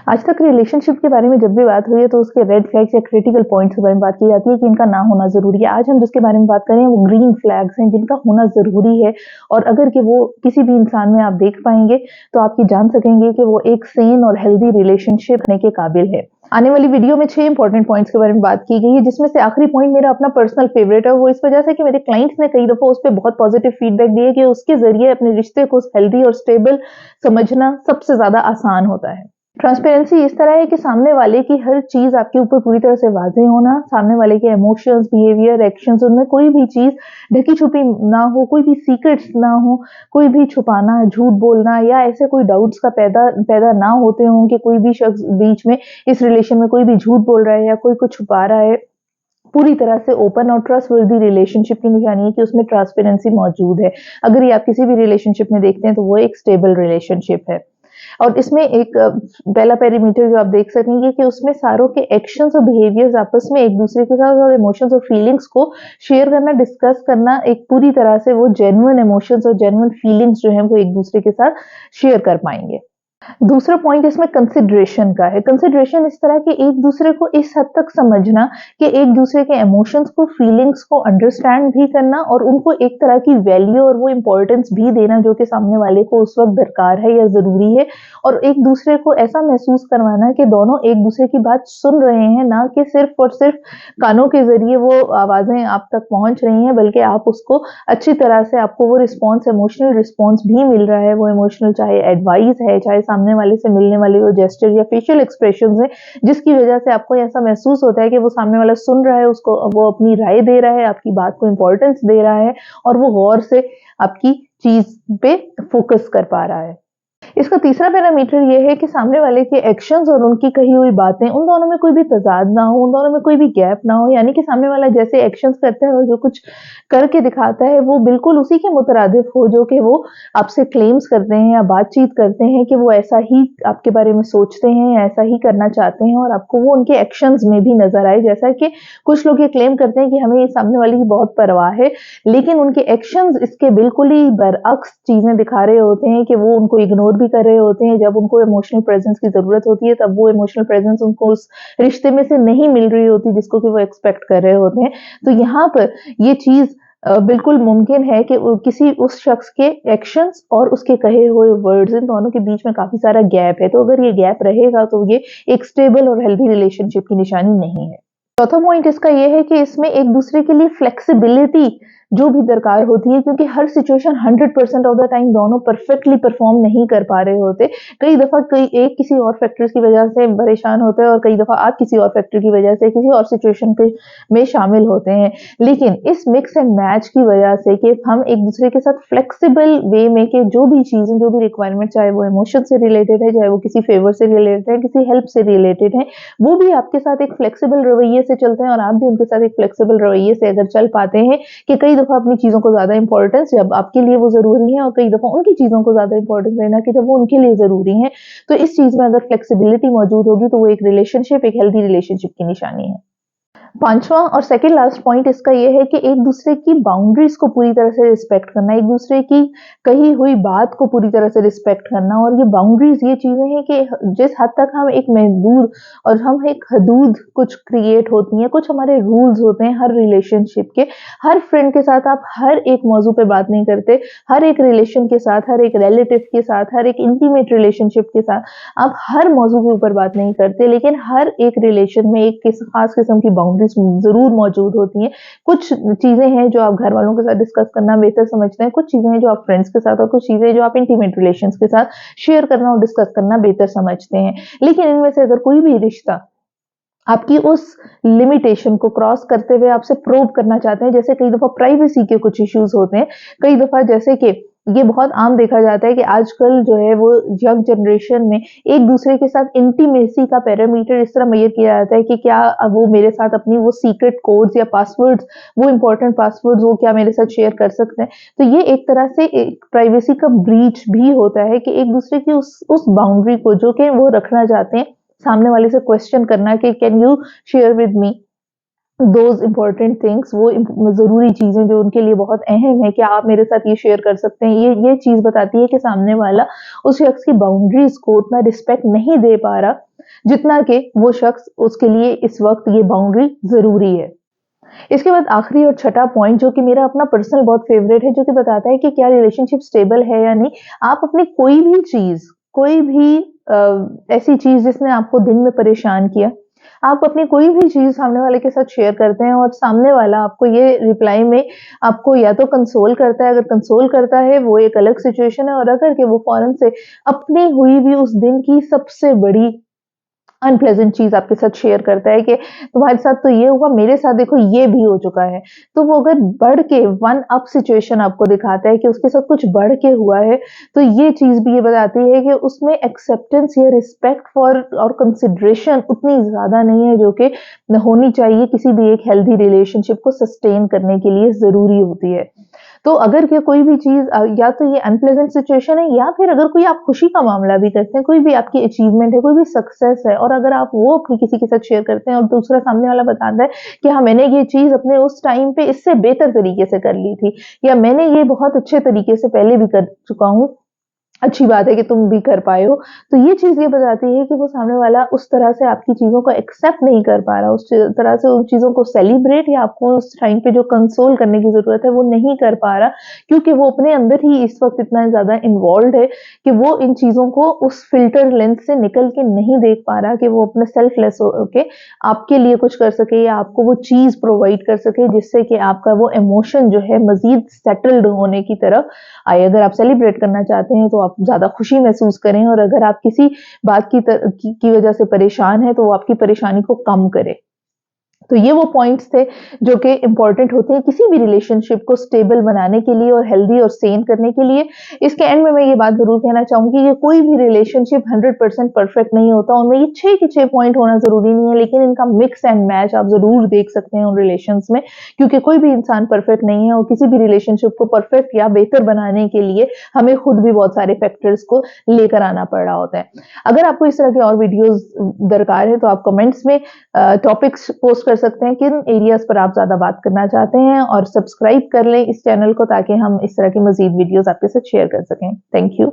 आज तक रिलेशनशिप के बारे में जब भी बात हुई है तो उसके रेड फ्लैग्स या क्रिटिकल पॉइंट्स के बारे में बात की जाती है कि इनका ना होना ज़रूरी है। आज हम जिसके बारे में बात कर रहे हैं वो ग्रीन फ्लैग्स हैं जिनका होना ज़रूरी है और अगर कि वो किसी भी इंसान में आप देख पाएँगे तो आप ये जान सकेंगे कि वो एक सेन और हेल्दी रिलेशनशिप होने के काबिल है। आने वाली वीडियो में 6 इंपॉर्टेंट पॉइंट्स के बारे में बात की गई है जिसमें से आखिरी पॉइंट मेरा अपना पर्सनल फेवरेट है। वो इस वजह से कि मेरे क्लाइंट्स ने कई दफ़ा उस पे बहुत पॉजिटिव फीडबैक दिए कि उसके ज़रिए अपने रिश्ते को हेल्दी और स्टेबल समझना सबसे ज़्यादा आसान होता है। ट्रांसपेरेंसी इस तरह है कि सामने वाले की हर चीज़ आपके ऊपर पूरी तरह से वाज़ेह होना, सामने वाले के इमोशंस, बिहेवियर, एक्शंस उनमें कोई भी चीज़ ढकी-छुपी ना हो, कोई भी सीक्रेट्स ना हो, कोई भी छुपाना, झूठ बोलना या ऐसे कोई डाउट्स का पैदा पैदा ना होते हों कि कोई भी शख्स बीच में इस रिलेशन में कोई भी झूठ बोल रहा है या कोई कुछ छुपा रहा है। पूरी तरह से ओपन और ट्रस्टवर्दी रिलेशनशिप की निशानी है कि उसमें ट्रांसपेरेंसी मौजूद है। अगर ये आप किसी भी रिलेशनशिप में देखते हैं तो वो एक स्टेबल रिलेशनशिप है। और इसमें एक पहला पैरामीटर जो आप देख सकेंगे कि उसमें सारों के एक्शंस और बिहेवियर्स आपस में एक दूसरे के साथ और इमोशंस और फीलिंग्स को शेयर करना, डिस्कस करना, एक पूरी तरह से वो जेन्युइन इमोशंस और जेन्युइन फीलिंग्स जो हैं वो एक दूसरे के साथ शेयर कर पाएंगे। दूसरा पॉइंट इसमें कंसिडरेशन का है। कंसिडरेशन इस तरह के एक दूसरे को इस हद तक समझना कि एक दूसरे के इमोशंस को, फीलिंग्स को अंडरस्टैंड भी करना और उनको एक तरह की वैल्यू और वो इम्पोर्टेंस भी देना जो कि सामने वाले को उस वक्त दरकार है या ज़रूरी है और एक दूसरे को ऐसा महसूस करवाना कि दोनों एक दूसरे की बात सुन रहे हैं, ना कि सिर्फ और सिर्फ कानों के ज़रिए वो आवाज़ें आप तक पहुँच रही हैं, बल्कि आप उसको अच्छी तरह से आपको वो रिस्पॉन्स, इमोशनल रिस्पॉन्स भी मिल रहा है। वो इमोशनल चाहे एडवाइस है, चाहे सामने वाले से मिलने वाले वो जेस्चर या फेशियल एक्सप्रेशंस हैं, जिसकी वजह से आपको ऐसा महसूस होता है कि वो सामने वाला सुन रहा है, उसको वो अपनी राय दे रहा है, आपकी बात को इम्पोर्टेंस दे रहा है और वो गौर से आपकी चीज़ पे फोकस कर पा रहा है। इसका तीसरा पैरामीटर ये है कि सामने वाले के एक्शंस और उनकी कही हुई बातें, उन दोनों में कोई भी तज़ाद ना हो, उन दोनों में कोई भी गैप ना हो, यानी कि सामने वाला जैसे एक्शंस करता है और जो कुछ करके दिखाता है वो बिल्कुल उसी के मुतरादिफ हो जो कि वो आपसे क्लेम्स करते हैं या बातचीत करते हैं कि वो ऐसा ही आपके बारे में सोचते हैं, ऐसा ही करना चाहते हैं और आपको वो उनके एक्शंस में भी नज़र आए। जैसा कि कुछ लोग ये क्लेम करते हैं कि हमें ये सामने वाले की बहुत परवाह है, लेकिन उनके एक्शंस इसके बिल्कुल ही बरअक्स चीज़ें दिखा रहे होते हैं कि वो उनको इग्नोर भी कर रहे होते हैं। जब उनको इमोशनल प्रेजेंस की ज़रूरत होती है तब वो इमोशनल प्रेजेंस उनको उस रिश्ते में से नहीं मिल रही होती जिसको कि वो एक्सपेक्ट कर रहे होते हैं। तो यहाँ पर ये चीज़ बिल्कुल मुमकिन है कि किसी उस शख्स के एक्शंस और उसके कहे हुए वर्ड्स इन दोनों के बीच में काफ़ी सारा गैप है। तो अगर ये गैप रहेगा तो ये एक स्टेबल और हेल्दी रिलेशनशिप की निशानी नहीं है। चौथा पॉइंट इसका ये है कि इसमें एक दूसरे के लिए फ्लेक्सिबिलिटी जो भी दरकार होती है, क्योंकि हर सिचुएशन 100% ऑफ द टाइम दोनों परफेक्टली परफॉर्म नहीं कर पा रहे होते। कई दफ़ा कोई एक किसी और फैक्टर्स की वजह से परेशान होता है और कई दफ़ा आप किसी और फैक्टर की वजह से किसी और सिचुएशन के में शामिल होते हैं। लेकिन इस मिक्स एंड मैच की वजह से कि हम एक दूसरे के साथ फ्लेक्सिबल वे में कि जो भी चीज़ें, जो भी रिक्वायरमेंट, चाहे वो इमोशन से रिलेटेड है, चाहे वो किसी फेवर से रिलेटेड है, किसी हेल्प से रिलेटेड है, वो भी आपके साथ एक फ्लेक्सिबल रवैये से चलते हैं और आप भी उनके साथ एक फ्लेक्सिबल रवैये से अगर चल पाते हैं कि कई दफ़ा अपनी चीज़ों को ज़्यादा इम्पोर्टेंस जब आपके लिए वो ज़रूरी है और कई दफ़ा उनकी चीज़ों को ज़्यादा इम्पोर्टेंस देना कि जब वो उनके लिए ज़रूरी है। तो इस चीज़ में अगर फ्लेक्सिबिलिटी मौजूद होगी तो वो एक रिलेशनशिप, एक हेल्दी रिलेशनशिप की निशानी है। पांचवा और सेकंड लास्ट पॉइंट इसका ये है कि एक दूसरे की बाउंड्रीज को पूरी तरह से रिस्पेक्ट करना, एक दूसरे की कही हुई बात को पूरी तरह से रिस्पेक्ट करना। और ये बाउंड्रीज ये चीजें हैं कि जिस हद तक हम एक महदूद और हम एक हदूद कुछ क्रिएट होती हैं, कुछ हमारे रूल्स होते हैं हर रिलेशनशिप के। हर फ्रेंड के साथ आप हर एक मौजू पे बात नहीं करते, हर एक रिलेशन के साथ, हर एक रिलेटिव के साथ, हर एक इंटीमेट रिलेशनशिप के साथ आप हर मौजू के ऊपर बात नहीं करते, लेकिन हर एक रिलेशन में एक खास किस्म की बाउंड्रीज जरूर मौजूद होती हैं। कुछ चीजें हैं जो आप घर वालों के साथ डिस्कस करना बेहतर समझते हैं, कुछ चीजें हैं जो आप फ्रेंड्स के साथ और कुछ चीजें जो आप इंटीमेट रिलेशंस के साथ शेयर करना और डिस्कस करना बेहतर समझते हैं। लेकिन इनमें से अगर कोई भी रिश्ता आपकी उस लिमिटेशन को क्रॉस करते हुए आपसे प्रोब करना चाहते हैं, जैसे कई दफा प्राइवेसी के कुछ इश्यूज होते हैं, कई दफा जैसे कि ये बहुत आम देखा जाता है कि आजकल जो है वो यंग जनरेशन में एक दूसरे के साथ इंटीमेसी का पैरामीटर इस तरह मेजर किया जाता है कि क्या वो मेरे साथ अपनी वो सीक्रेट कोड्स या पासवर्ड्स, वो इंपॉर्टेंट पासवर्ड्स वो क्या मेरे साथ शेयर कर सकते हैं। तो ये एक तरह से एक प्राइवेसी का ब्रीच भी होता है कि एक दूसरे की उस बाउंड्री को जो कि वो रखना चाहते हैं, सामने वाले से क्वेश्चन करना कि can you share with me those important things, वो ज़रूरी चीज़ें जो उनके लिए बहुत अहम है, क्या आप मेरे साथ ये शेयर कर सकते हैं। ये चीज़ बताती है कि सामने वाला उस शख्स की बाउंड्रीज को उतना रिस्पेक्ट नहीं दे पा रहा जितना कि वो शख्स उसके लिए इस वक़्त ये बाउंड्री ज़रूरी है। इसके बाद आखिरी और छठा पॉइंट जो कि मेरा अपना पर्सनल बहुत फेवरेट है, जो कि बताता है कि क्या रिलेशनशिप स्टेबल है या नहीं। आप अपनी कोई भी चीज़, कोई भी ऐसी चीज़ जिसने आपको दिन में परेशान किया, आप अपनी कोई भी चीज़ सामने वाले के साथ शेयर करते हैं और सामने वाला आपको ये रिप्लाई में आपको या तो कंसोल करता है, अगर कंसोल करता है वो एक अलग सिचुएशन है, और अगर कि वो फ़ौरन से अपनी हुई भी उस दिन की सबसे बड़ी अनप्लेज़ेंट चीज़ आपके साथ शेयर करता है कि तुम्हारे साथ तो ये हुआ, मेरे साथ देखो ये भी हो चुका है। तो वो अगर बढ़ के वन अप सिचुएशन आपको दिखाता है कि उसके साथ कुछ बढ़ के हुआ है, तो ये चीज़ भी ये बताती है कि उसमें एक्सेप्टेंस या रिस्पेक्ट फॉर और कंसिडरेशन उतनी ज़्यादा नहीं है, जो कि होनी चाहिए किसी भी एक हेल्दी रिलेशनशिप को सस्टेन करने के लिए ज़रूरी होती है। तो अगर ये कोई भी चीज़ या तो ये अनप्लेज़ेंट सिचुएशन है, या फिर अगर कोई आप खुशी का मामला भी करते हैं, कोई भी आपकी अचीवमेंट है, कोई भी सक्सेस है, और अगर आप वो अपनी किसी के साथ शेयर करते हैं और दूसरा सामने वाला बताता है कि हाँ, मैंने ये चीज़ अपने उस टाइम पे इससे बेहतर तरीके से कर ली थी, या मैंने ये बहुत अच्छे तरीके से पहले भी कर चुका हूँ, अच्छी बात है कि तुम भी कर पाए हो। तो ये चीज़ ये बताती है कि वो सामने वाला उस तरह से आपकी चीज़ों को एक्सेप्ट नहीं कर पा रहा, उस तरह से उन चीज़ों को सेलिब्रेट या आपको उस टाइम पे जो कंसोल करने की ज़रूरत है, वो नहीं कर पा रहा, क्योंकि वो अपने अंदर ही इस वक़्त इतना ज़्यादा इन्वॉल्व्ड है कि वो इन चीज़ों को उस फ़िल्टर लेंस से निकल के नहीं देख पा रहा कि वो अपना सेल्फलेस हो के आपके लिए कुछ कर सके या आपको वो चीज़ प्रोवाइड कर सके, जिससे कि आपका वो इमोशन जो है मज़ीद सेटल्ड होने की तरफ आए। अगर आप सेलिब्रेट करना चाहते हैं तो आप ज़्यादा खुशी महसूस करें, और अगर आप किसी बात की वजह से परेशान हैं, तो वो आपकी परेशानी को कम करे। तो ये वो पॉइंट्स थे जो कि इम्पोर्टेंट होते हैं किसी भी रिलेशनशिप को स्टेबल बनाने के लिए और हेल्दी और सेन करने के लिए। इसके एंड में मैं ये बात ज़रूर कहना चाहूँगी कि कोई भी रिलेशनशिप 100% परफेक्ट नहीं होता, उनमें ये 6 के 6 पॉइंट होना ज़रूरी नहीं है, लेकिन इनका मिक्स एंड मैच आप ज़रूर देख सकते हैं उन रिलेशंस में, क्योंकि कोई भी इंसान परफेक्ट नहीं है, और किसी भी रिलेशनशिप को परफेक्ट या बेहतर बनाने के लिए हमें खुद भी बहुत सारे फैक्टर्स को लेकर आना पड़ रहा होता है। अगर आपको इस तरह की और वीडियोज़ दरकार है, तो आप कमेंट्स में टॉपिक्स पोस्ट कर सकते हैं किन एरियाज़ पर आप ज़्यादा बात करना चाहते हैं, और सब्सक्राइब कर लें इस चैनल को, ताकि हम इस तरह की मज़ीद वीडियोज़ आपके साथ शेयर कर सकें। Thank you.